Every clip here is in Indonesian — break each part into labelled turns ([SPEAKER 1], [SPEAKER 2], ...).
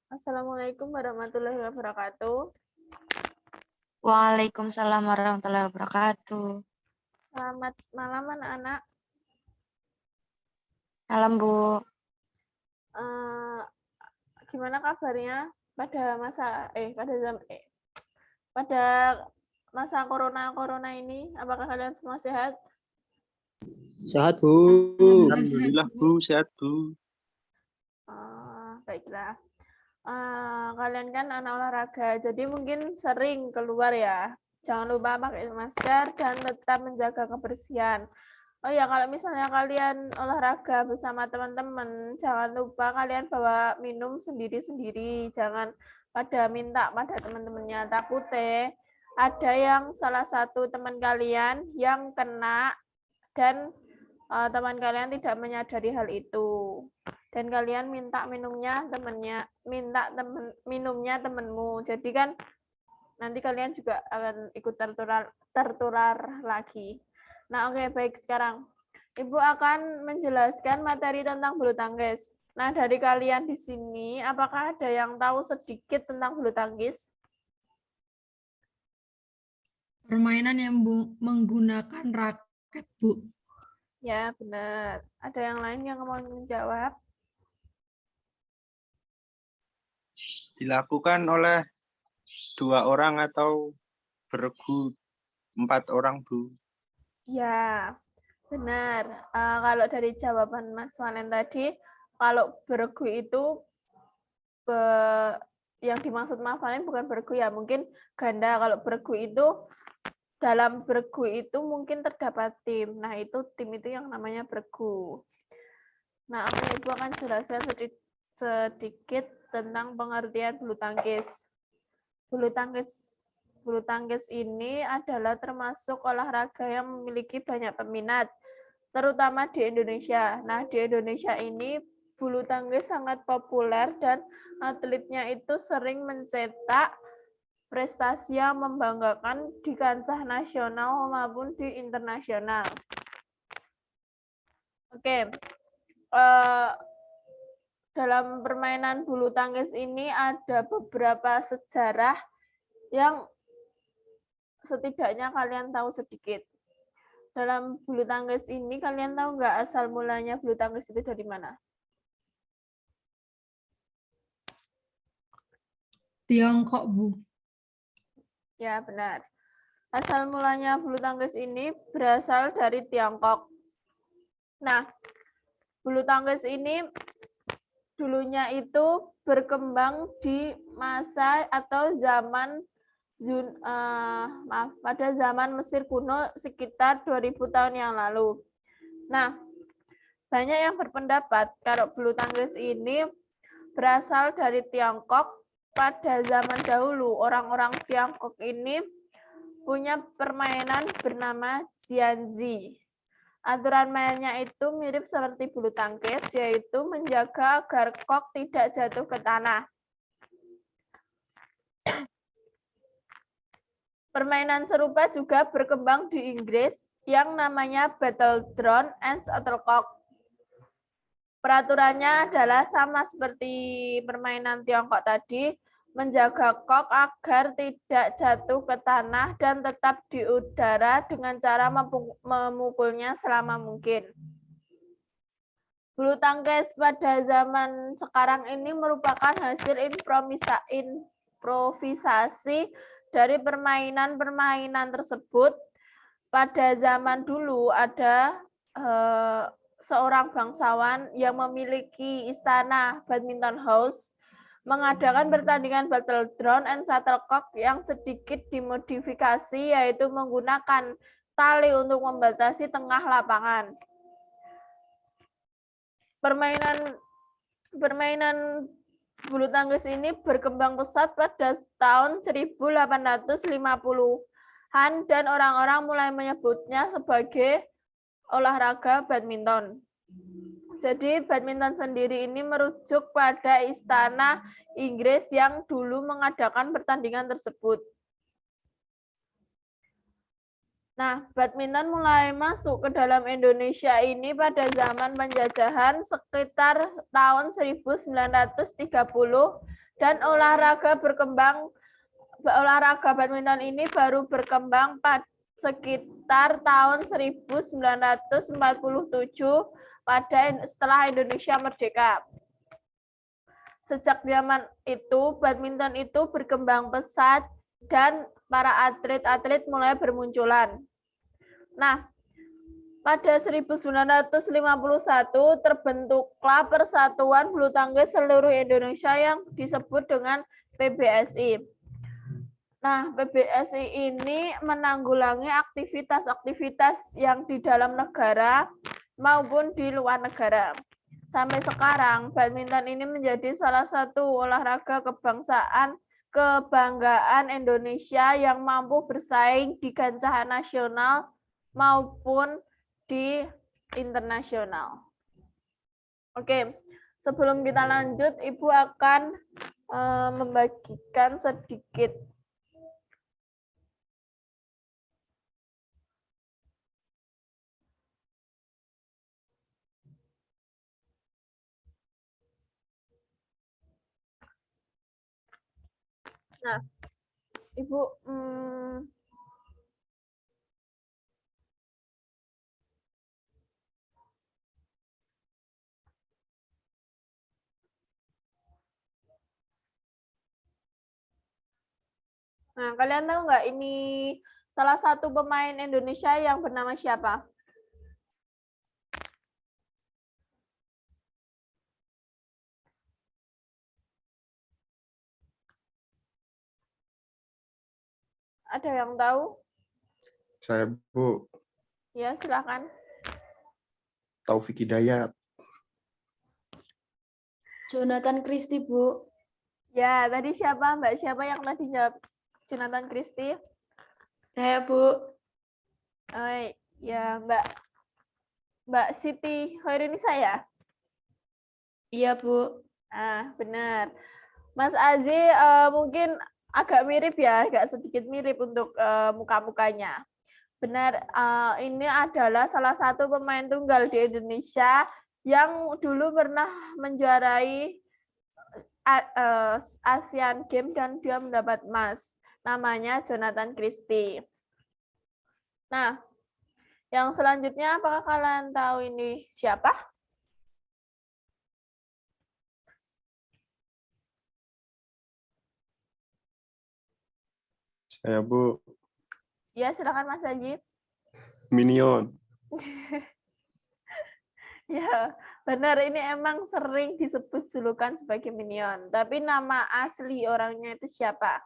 [SPEAKER 1] Assalamualaikum warahmatullahi wabarakatuh.
[SPEAKER 2] Waalaikumsalam warahmatullahi wabarakatuh.
[SPEAKER 1] Selamat malam anak-anak.
[SPEAKER 2] Malam, Bu.
[SPEAKER 1] Gimana kabarnya pada masa corona ini? Apakah kalian semua sehat?
[SPEAKER 3] Sehat, Bu.
[SPEAKER 4] Alhamdulillah, Bu. Sehat, Bu.
[SPEAKER 1] Baiklah. Kalian kan anak olahraga, jadi mungkin sering keluar ya. Jangan lupa pakai masker dan tetap menjaga kebersihan. Oh ya, kalau misalnya kalian olahraga bersama teman-teman, jangan lupa kalian bawa minum sendiri-sendiri. Jangan pada minta pada teman-temannya. Takutnya ada yang salah satu teman kalian yang kena dan teman kalian tidak menyadari hal itu. Dan kalian minta minumnya temenmu. Jadi kan nanti kalian juga akan ikut tertular lagi. Nah, oke, baik. Sekarang Ibu akan menjelaskan materi tentang bulu tangkis. Nah, dari kalian di sini, apakah ada yang tahu sedikit tentang bulu tangkis?
[SPEAKER 5] Permainan yang menggunakan raket, Bu.
[SPEAKER 1] Ya, benar. Ada yang lain yang mau menjawab?
[SPEAKER 4] Dilakukan oleh 2 orang atau beregu 4 orang, Bu.
[SPEAKER 1] Ya, benar. Kalau dari jawaban Mas Valen tadi, kalau beregu itu yang dimaksud Mas Valen bukan beregu ya, mungkin ganda. Kalau beregu itu dalam beregu itu mungkin terdapat tim. Nah, itu tim itu yang namanya beregu. Nah, Ibu akan jelaskan sedikit tentang pengertian bulu tangkis. Bulu tangkis ini adalah termasuk olahraga yang memiliki banyak peminat, terutama di Indonesia. Nah, di Indonesia ini bulu tangkis sangat populer dan atletnya itu sering mencetak prestasi yang membanggakan di kancah nasional maupun di internasional. Oke, dalam permainan bulu tangkis ini ada beberapa sejarah yang setidaknya kalian tahu sedikit. Dalam bulu tangkis ini, kalian tahu nggak asal mulanya bulu tangkis itu dari mana?
[SPEAKER 5] Tiongkok, Bu.
[SPEAKER 1] Ya, benar. Asal mulanya bulu tangkis ini berasal dari Tiongkok. Nah, bulu tangkis ini dulunya itu berkembang di masa atau zaman pada zaman Mesir kuno sekitar 2000 tahun yang lalu. Nah, banyak yang berpendapat kalau bulu tangkis ini berasal dari Tiongkok. Pada zaman dahulu, orang-orang Tiongkok ini punya permainan bernama jianzi. Aturan mainnya itu mirip seperti bulu tangkis, yaitu menjaga agar kok tidak jatuh ke tanah. Permainan serupa juga berkembang di Inggris yang namanya Battledore and Shuttlecock. Peraturannya adalah sama seperti permainan Tiongkok tadi, menjaga kok agar tidak jatuh ke tanah dan tetap di udara dengan cara memukulnya selama mungkin. Bulu tangkis pada zaman sekarang ini merupakan hasil improvisasi dari permainan-permainan tersebut. Pada zaman dulu ada seorang bangsawan yang memiliki istana badminton house mengadakan pertandingan Battledore and Shuttlecock yang sedikit dimodifikasi, yaitu menggunakan tali untuk membatasi tengah lapangan. Permainan bulu tangkis ini berkembang pesat pada tahun 1850-an dan orang-orang mulai menyebutnya sebagai olahraga badminton. Jadi badminton sendiri ini merujuk pada istana Inggris yang dulu mengadakan pertandingan tersebut. Nah, badminton mulai masuk ke dalam Indonesia ini pada zaman penjajahan sekitar tahun 1930 Dan olahraga badminton ini baru berkembang pada sekitar tahun 1947 setelah Indonesia merdeka. Sejak zaman itu, badminton itu berkembang pesat dan para atlet-atlet mulai bermunculan. Nah, pada 1951 terbentuklah Persatuan Bulu Tangkis Seluruh Indonesia yang disebut dengan PBSI. Nah, PBSI ini menanggulangi aktivitas-aktivitas yang di dalam negara maupun di luar negara. Sampai sekarang, badminton ini menjadi salah satu olahraga kebanggaan Indonesia yang mampu bersaing di kancah nasional maupun di internasional. Oke, sebelum kita lanjut, Ibu akan membagikan sedikit. Nah, Ibu, nah, kalian tahu nggak ini salah satu pemain Indonesia yang bernama siapa? Ada yang tahu?
[SPEAKER 6] Saya, Bu.
[SPEAKER 1] Ya, silakan.
[SPEAKER 6] Taufik Hidayat.
[SPEAKER 7] Jonathan Christie, Bu.
[SPEAKER 1] Ya, tadi siapa? Mbak siapa yang tadi jawab? Jonathan Christie?
[SPEAKER 7] Saya, Bu.
[SPEAKER 1] Oh, ya, Mbak Siti Hoirini saya?
[SPEAKER 7] Iya, Bu.
[SPEAKER 1] Ah, benar. Mas Azi mungkin agak mirip ya, agak sedikit mirip untuk muka-mukanya. Benar, ini adalah salah satu pemain tunggal di Indonesia yang dulu pernah menjuarai Asian Games dan dia mendapat emas. Namanya Jonathan Christie. Nah, yang selanjutnya apakah kalian tahu ini siapa?
[SPEAKER 6] Saya, Bu.
[SPEAKER 1] Ya, silakan Mas Haji.
[SPEAKER 6] Minion.
[SPEAKER 1] Ya, benar. Ini emang sering disebut julukan sebagai Minion. Tapi nama asli orangnya itu siapa?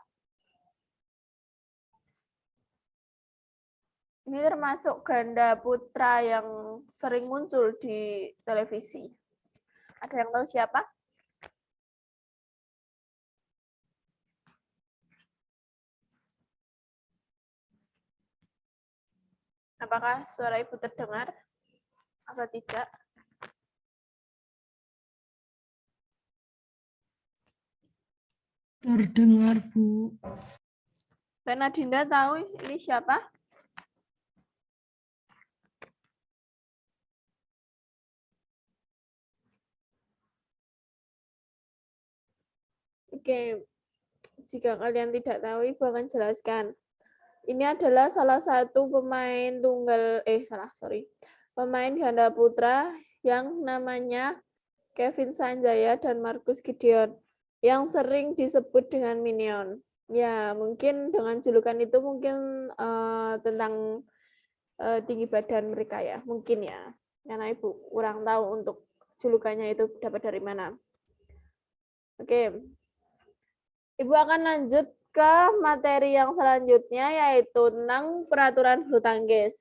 [SPEAKER 1] Ini termasuk ganda putra yang sering muncul di televisi. Ada yang tahu siapa? Apakah suara Ibu terdengar atau tidak?
[SPEAKER 5] Terdengar, Bu.
[SPEAKER 1] Mbak Dinda tahu ini siapa? Oke, jika kalian tidak tahu, Ibu akan jelaskan. Ini adalah salah satu pemain pemain ganda putra yang namanya Kevin Sanjaya dan Marcus Gideon yang sering disebut dengan Minion. Ya, mungkin dengan julukan itu mungkin tentang tinggi badan mereka ya, mungkin ya. Karena Ibu kurang tahu untuk julukannya itu dapat dari mana. Oke. Ibu akan lanjut ke materi yang selanjutnya yaitu tentang peraturan bulu tangkis.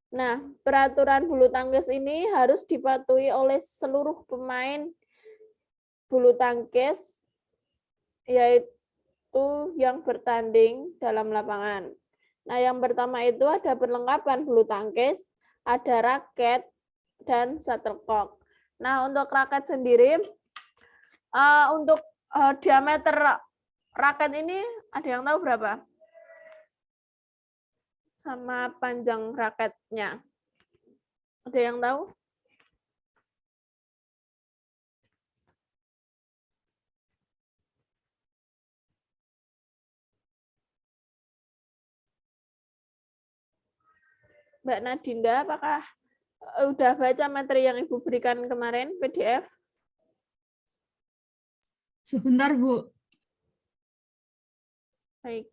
[SPEAKER 1] Nah, peraturan bulu tangkis ini harus dipatuhi oleh seluruh pemain bulu tangkis yaitu yang bertanding dalam lapangan. Nah, yang pertama itu ada perlengkapan bulu tangkis, ada raket dan shuttlecock. Nah, untuk raket sendiri untuk diameter raket ini ada yang tahu berapa? Sama panjang raketnya. Ada yang tahu? Mbak Nadinda, apakah udah baca materi yang Ibu berikan kemarin, PDF?
[SPEAKER 5] Sebentar, Bu.
[SPEAKER 1] Baik.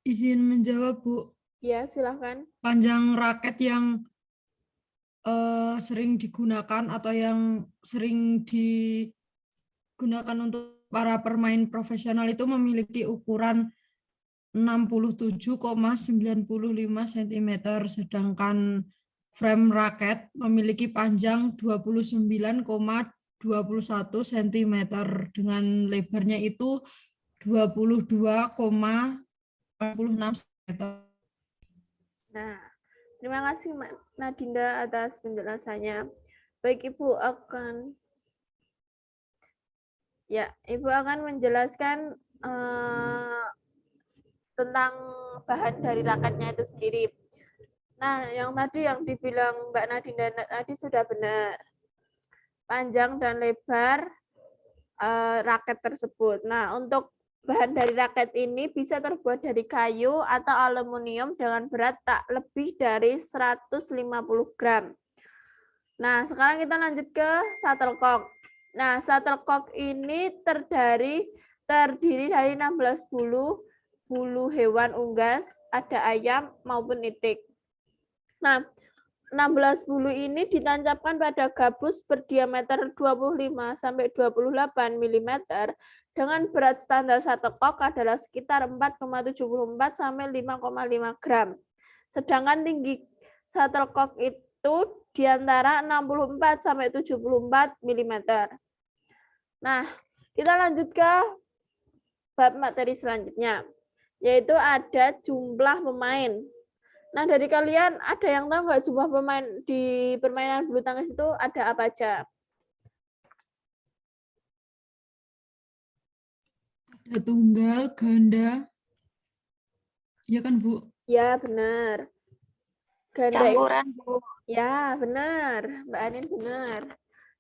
[SPEAKER 5] Izin menjawab, Bu.
[SPEAKER 1] Ya, silakan.
[SPEAKER 5] Panjang raket yang sering digunakan atau yang sering digunakan untuk para pemain profesional itu memiliki ukuran 67,95 cm, sedangkan frame raket memiliki panjang 29,21 cm dengan lebarnya itu 22,46 cm.
[SPEAKER 1] Nah, terima kasih Mbak Nadinda atas penjelasannya. Baik, Ibu akan menjelaskan tentang bahan dari raketnya itu sendiri. Nah, yang dibilang Mbak Nadinda tadi sudah benar. Panjang dan lebar raket tersebut. Nah, untuk bahan dari raket ini bisa terbuat dari kayu atau aluminium dengan berat tak lebih dari 150 gram. Nah, sekarang kita lanjut ke shuttlecock. Nah, shuttlecock ini terdiri dari 16 bulu hewan unggas, ada ayam maupun itik. Nah, 16 bulu ini ditancapkan pada gabus berdiameter 25 sampai 28 mm dengan berat standar shuttlecock adalah sekitar 4,74 sampai 5,5 gram. Sedangkan tinggi shuttlecock itu di antara 64 sampai 74 mm. Nah, kita lanjut ke bab materi selanjutnya, yaitu ada jumlah pemain. Nah, dari kalian ada yang tahu nggak jumlah pemain di permainan bulu tangkis itu ada apa aja?
[SPEAKER 5] Ada tunggal, ganda. Iya kan, Bu?
[SPEAKER 1] Ya, benar. Ganda
[SPEAKER 2] Campuran, Bu.
[SPEAKER 1] ya, benar. Mbak Anin benar.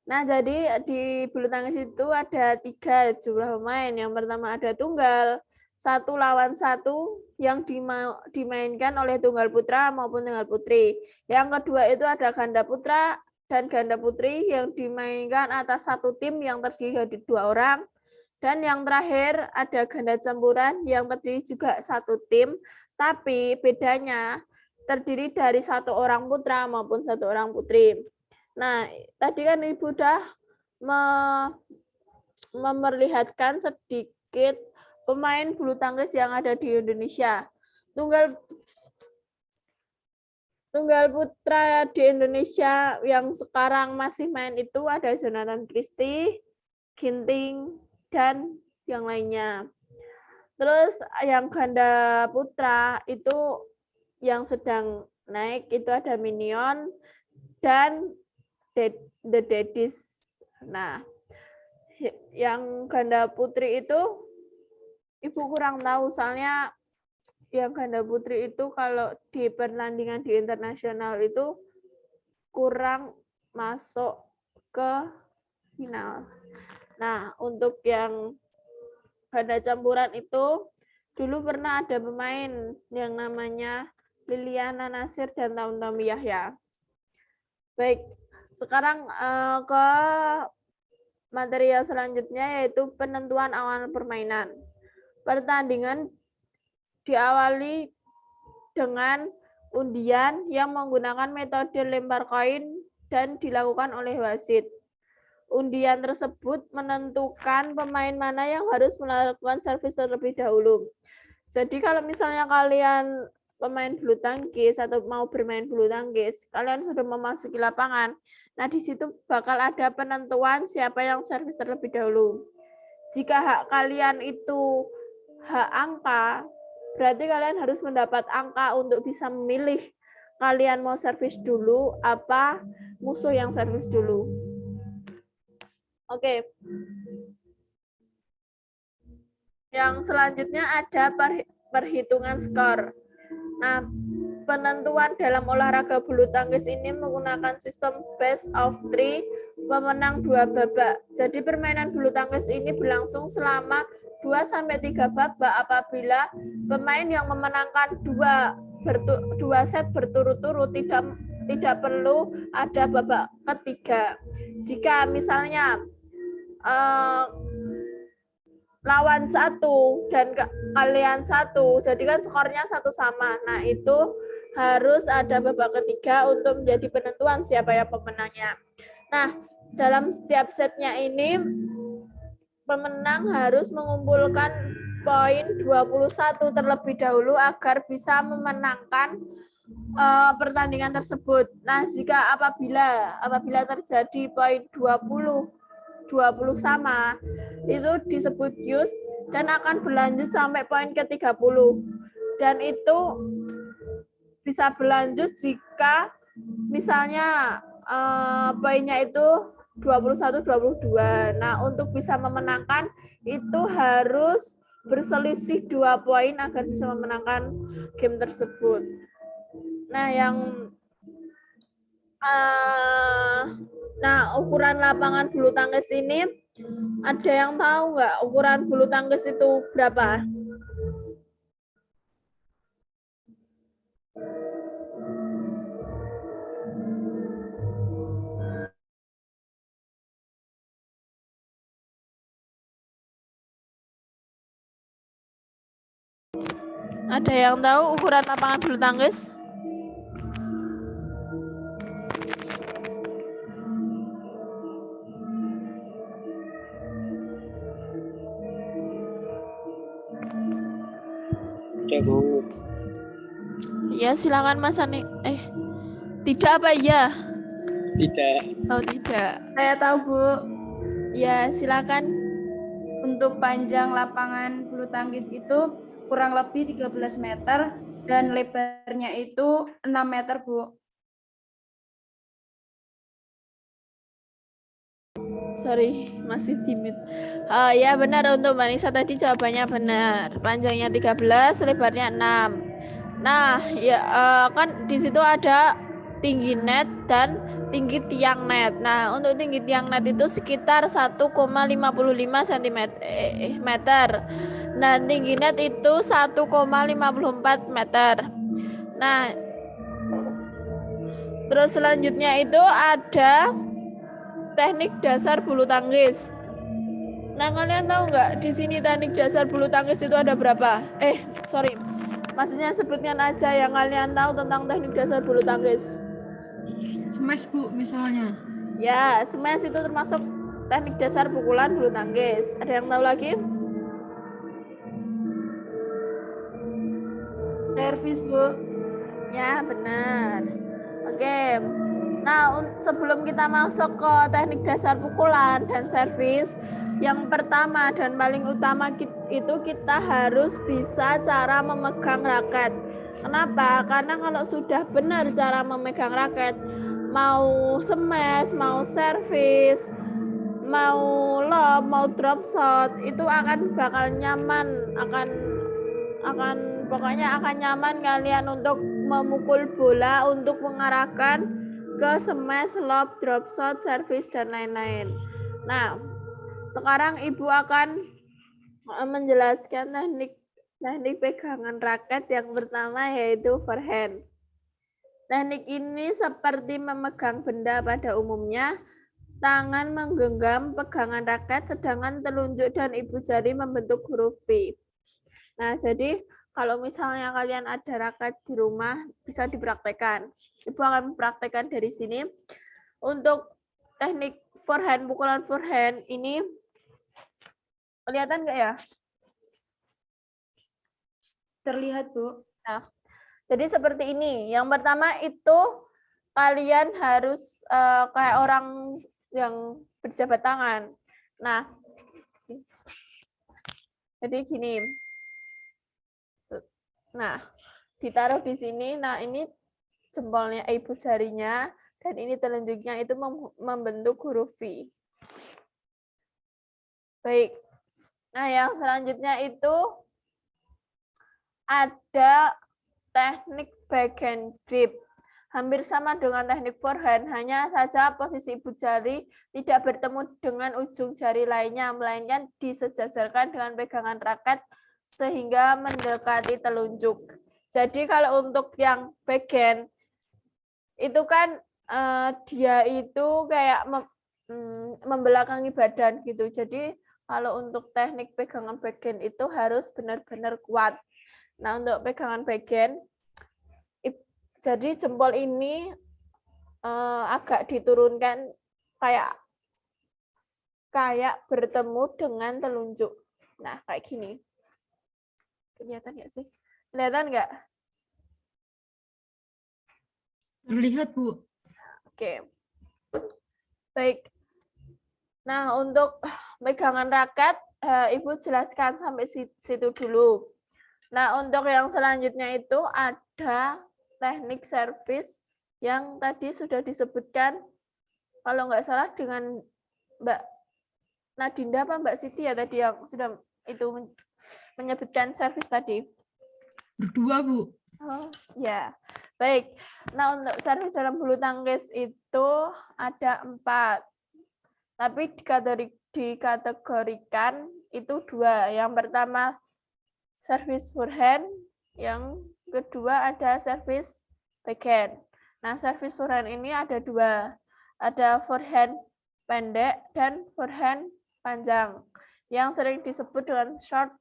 [SPEAKER 1] Nah, jadi di bulu tangkis itu ada 3 jumlah pemain. Yang pertama ada tunggal, 1 lawan 1 yang dimainkan oleh tunggal putra maupun tunggal putri. Yang kedua itu ada ganda putra dan ganda putri yang dimainkan atas satu tim yang terdiri dari 2 orang. Dan yang terakhir ada ganda campuran yang terdiri juga satu tim, tapi bedanya terdiri dari 1 orang putra maupun 1 orang putri. Nah, tadi kan Ibu sudah memperlihatkan sedikit pemain bulu tangkis yang ada di Indonesia. Tunggal putra di Indonesia yang sekarang masih main itu ada Jonathan Christie, Ginting, dan yang lainnya. Terus yang ganda putra itu yang sedang naik itu ada Minion dan The Daddies. Nah, yang ganda putri itu Ibu kurang tahu, soalnya yang ganda putri itu kalau di pertandingan di internasional itu kurang masuk ke final. Nah, untuk yang ganda campuran itu dulu pernah ada pemain yang namanya Liliana Nasir dan Tommy Yahya. Baik, sekarang ke materi yang selanjutnya yaitu penentuan awal permainan. Pertandingan diawali dengan undian yang menggunakan metode lempar koin dan dilakukan oleh wasit. Undian tersebut menentukan pemain mana yang harus melakukan servis terlebih dahulu. Jadi kalau misalnya kalian pemain bulu tangkis atau mau bermain bulu tangkis, kalian sudah memasuki lapangan. Nah, di situ bakal ada penentuan siapa yang servis terlebih dahulu. Jika hak kalian itu hak angka, berarti kalian harus mendapat angka untuk bisa memilih kalian mau servis dulu apa musuh yang servis dulu. Oke. Yang selanjutnya ada perhitungan skor. Nah, penentuan dalam olahraga bulu tangkis ini menggunakan sistem best of three, pemenang 2 babak. Jadi permainan bulu tangkis ini berlangsung selama 2-3 babak apabila pemain yang memenangkan 2 set berturut-turut tidak perlu ada babak ketiga. Jika misalnya lawan 1 dan kalian 1, jadi kan skornya 1 sama. Nah, itu harus ada babak ketiga untuk menjadi penentuan siapa yang pemenangnya. Nah, dalam setiap setnya ini pemenang harus mengumpulkan poin 21 terlebih dahulu agar bisa memenangkan pertandingan tersebut. Nah, jika apabila terjadi poin 20 sama, itu disebut use dan akan berlanjut sampai poin ke-30. Dan itu bisa berlanjut jika misalnya poinnya itu 21-22. Nah, untuk bisa memenangkan itu harus berselisih 2 poin agar bisa memenangkan game tersebut. Nah, ukuran lapangan bulu tangkis ini, ada yang tahu nggak ukuran bulu tangkis itu berapa? Ada yang tahu ukuran lapangan bulu tangkis?
[SPEAKER 3] Ada, Bu.
[SPEAKER 1] Ya, silakan Mas Ani. Tidak apa ya?
[SPEAKER 3] Tidak.
[SPEAKER 1] Oh, tidak.
[SPEAKER 7] Saya tahu, Bu.
[SPEAKER 1] Ya, silakan.
[SPEAKER 7] Untuk panjang lapangan bulu tangkis itu kurang lebih 13 meter dan lebarnya itu 6 meter, Bu.
[SPEAKER 1] Sorry, masih timid. Ya, benar, untuk Mbak Nisa tadi jawabannya benar. Panjangnya 13, lebarnya 6. Nah, ya kan di situ ada tinggi net dan tinggi tiang net. Nah, untuk tinggi tiang net itu sekitar 1,55 cm meter. Nah, tinggi net itu 1,54 meter. Nah, terus selanjutnya itu ada teknik dasar bulu tangkis. Nah, kalian tahu nggak di sini teknik dasar bulu tangkis itu ada berapa? Maksudnya sebutkan aja yang kalian tahu tentang teknik dasar bulu tangkis.
[SPEAKER 5] Smash, Bu, misalnya.
[SPEAKER 1] Ya, smash itu termasuk teknik dasar pukulan bulu tangkis. Ada yang tahu lagi?
[SPEAKER 7] Servis, Bu.
[SPEAKER 1] Ya, benar. Oke. Nah, sebelum kita masuk ke teknik dasar pukulan dan servis, yang pertama dan paling utama itu kita harus bisa cara memegang raket. Kenapa? Karena kalau sudah benar cara memegang raket, mau smash, mau servis, mau lob, mau drop shot, itu bakal nyaman, pokoknya akan nyaman kalian untuk memukul bola, untuk mengarahkan ke smash, lob, drop shot, service, dan lain-lain. Nah, sekarang Ibu akan menjelaskan teknik pegangan raket yang pertama, yaitu forehand. Teknik ini seperti memegang benda pada umumnya, tangan menggenggam pegangan raket, sedangkan telunjuk dan ibu jari membentuk huruf V. Nah, jadi kalau misalnya kalian ada raket di rumah, bisa dipraktekkan. Ibu akan mempraktekkan dari sini. Untuk teknik forehand, pukulan forehand ini, kelihatan nggak ya?
[SPEAKER 7] Terlihat, Bu.
[SPEAKER 1] Nah, jadi seperti ini. Yang pertama itu kalian harus kayak orang yang berjabat tangan. Nah, jadi gini. Nah, ditaruh di sini. Nah, ini jempolnya ibu jarinya dan ini telunjuknya itu membentuk huruf V. Baik. Nah, yang selanjutnya itu ada teknik backhand grip. Hampir sama dengan teknik forehand, hanya saja posisi ibu jari tidak bertemu dengan ujung jari lainnya, melainkan disejajarkan dengan pegangan raket sehingga mendekati telunjuk. Jadi kalau untuk yang backhand, itu kan dia itu kayak membelakangi badan gitu. Jadi kalau untuk teknik pegangan backhand itu harus benar-benar kuat. Nah, untuk pegangan backhand, jadi jempol ini agak diturunkan kayak bertemu dengan telunjuk. Nah, kayak gini. Kelihatan nggak sih? Kelihatan nggak?
[SPEAKER 5] Terlihat, Bu.
[SPEAKER 1] Oke. Baik. Nah, untuk pegangan raket, Ibu jelaskan sampai situ dulu. Nah, untuk yang selanjutnya itu ada teknik servis yang tadi sudah disebutkan, kalau nggak salah dengan Mbak Nadinda apa Mbak Siti ya tadi yang sudah itu menyebutkan servis tadi.
[SPEAKER 5] Berdua, Bu.
[SPEAKER 1] Oh, ya. Baik. Nah, untuk servis dalam bulu tangkis itu ada 4. Tapi dikategorikan itu 2. Yang pertama servis forehand, yang kedua ada servis backhand. Nah, servis forehand ini ada 2. Ada forehand pendek dan forehand panjang. Yang sering disebut dengan short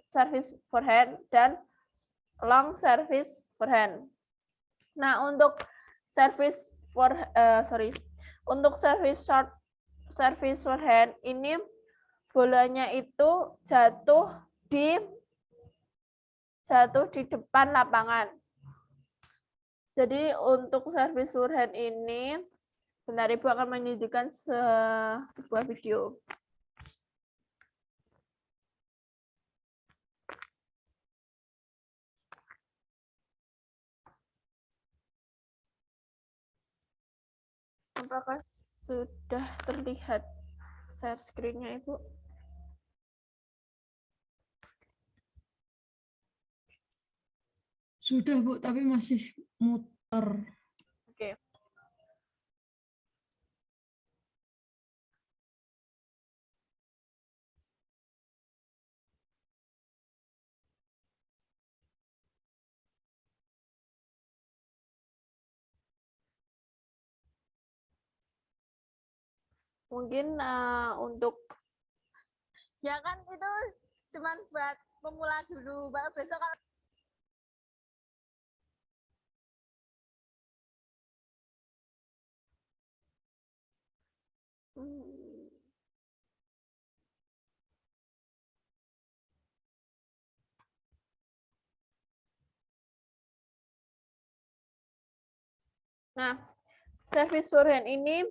[SPEAKER 1] service forehand dan long service forehand. Nah, untuk service short service forehand ini bolanya itu jatuh di depan lapangan. Jadi untuk service forehand ini, bentar Ibu akan menunjukkan sebuah video. Apakah sudah terlihat share screen-nya, Ibu?
[SPEAKER 5] Sudah, Bu, tapi masih muter.
[SPEAKER 1] Oke. Mungkin untuk ya kan itu cuman buat pemula dulu, Mbak. Besok kalau Nah, service forehand ini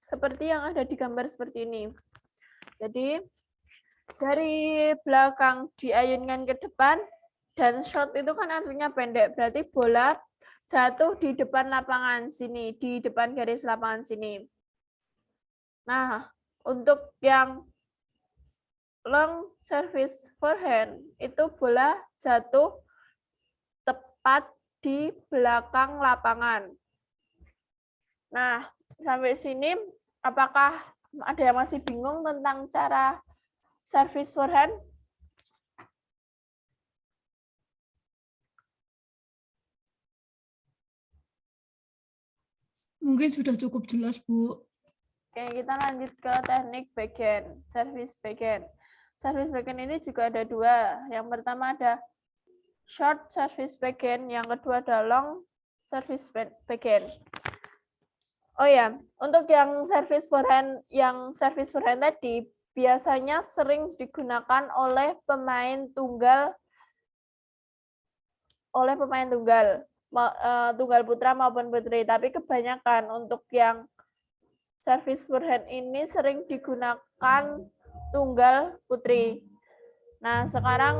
[SPEAKER 1] seperti yang ada di gambar seperti ini. Jadi dari belakang diayunkan ke depan, dan short itu kan artinya pendek, berarti bola jatuh di depan lapangan sini, di depan garis lapangan sini. Nah, untuk yang long service forehand itu bola jatuh tepat di belakang lapangan. Nah, sampai sini apakah ada yang masih bingung tentang cara service forehand?
[SPEAKER 5] Mungkin sudah cukup jelas, Bu.
[SPEAKER 1] Oke, kita lanjut ke teknik backhand, service backhand. Service backhand ini juga ada 2. Yang pertama ada short service backhand, yang kedua ada long service backhand. Oh ya, untuk yang service forehand tadi biasanya sering digunakan oleh pemain tunggal tunggal putra maupun putri, tapi kebanyakan untuk yang service forehand ini sering digunakan tunggal putri. Nah, sekarang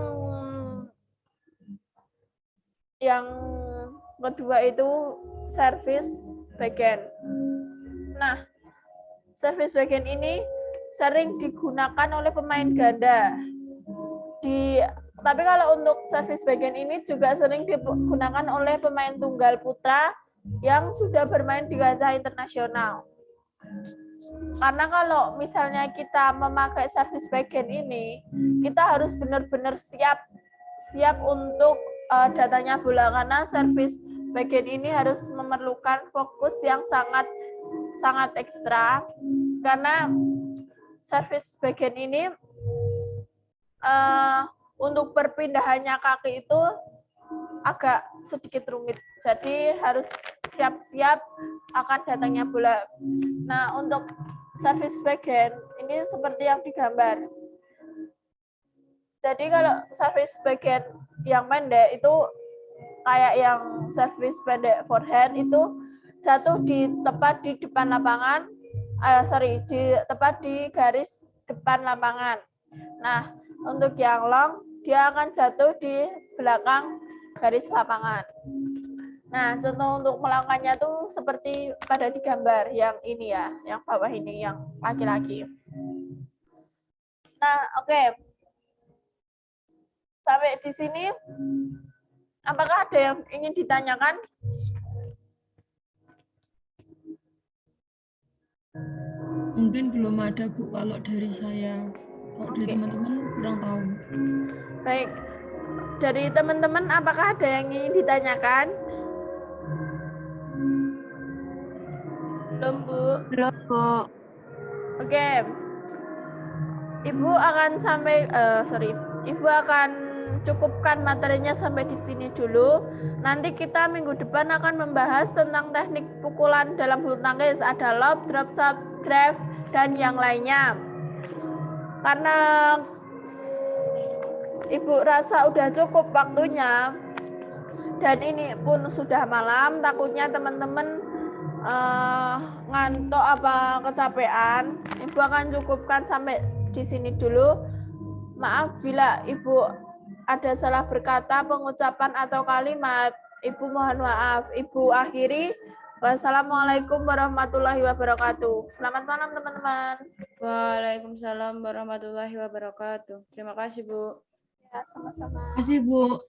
[SPEAKER 1] yang kedua itu service backhand. Nah, service backhand ini sering digunakan oleh pemain ganda. Tapi kalau untuk servis bagian ini juga sering digunakan oleh pemain tunggal putra yang sudah bermain di kancah internasional. Karena kalau misalnya kita memakai servis bagian ini, kita harus benar-benar siap untuk datanya bola, karena servis bagian ini harus memerlukan fokus yang sangat ekstra, karena servis bagian ini untuk perpindahannya kaki itu agak sedikit rumit. Jadi harus siap-siap akan datangnya bola. Nah, untuk servis backhand ini seperti yang digambar. Jadi kalau servis backhand yang pendek itu kayak yang servis pendek forehand itu jatuh tepat di depan lapangan, tepat di garis depan lapangan. Nah, untuk yang long dia akan jatuh di belakang garis lapangan. Nah, contoh untuk melakukannya tuh seperti pada di gambar yang ini ya, yang bawah ini, yang laki-laki. Nah, oke. Sampai di sini, apakah ada yang ingin ditanyakan?
[SPEAKER 5] Mungkin belum ada, Bu, kalau dari saya. Kalau dari teman-teman kurang tahu.
[SPEAKER 1] Baik. Dari teman-teman, apakah ada yang ingin ditanyakan? Belum, Bu.
[SPEAKER 2] Belum, Bu.
[SPEAKER 1] Oke. Ibu akan Ibu akan cukupkan materinya sampai di sini dulu. Nanti kita minggu depan akan membahas tentang teknik pukulan dalam bulu tangkis. Ada lob, drop shot, drive, dan yang lainnya. Karena Ibu rasa udah cukup waktunya, dan ini pun sudah malam, takutnya teman-teman ngantuk apa kecapean. Ibu akan cukupkan sampai di sini dulu. Maaf bila Ibu ada salah berkata, pengucapan atau kalimat. Ibu mohon maaf. Ibu akhiri. Wassalamualaikum warahmatullahi wabarakatuh. Selamat malam teman-teman.
[SPEAKER 7] Waalaikumsalam warahmatullahi wabarakatuh. Terima kasih, Bu.
[SPEAKER 1] Ya, sama-sama.
[SPEAKER 5] Terima kasih, Bu.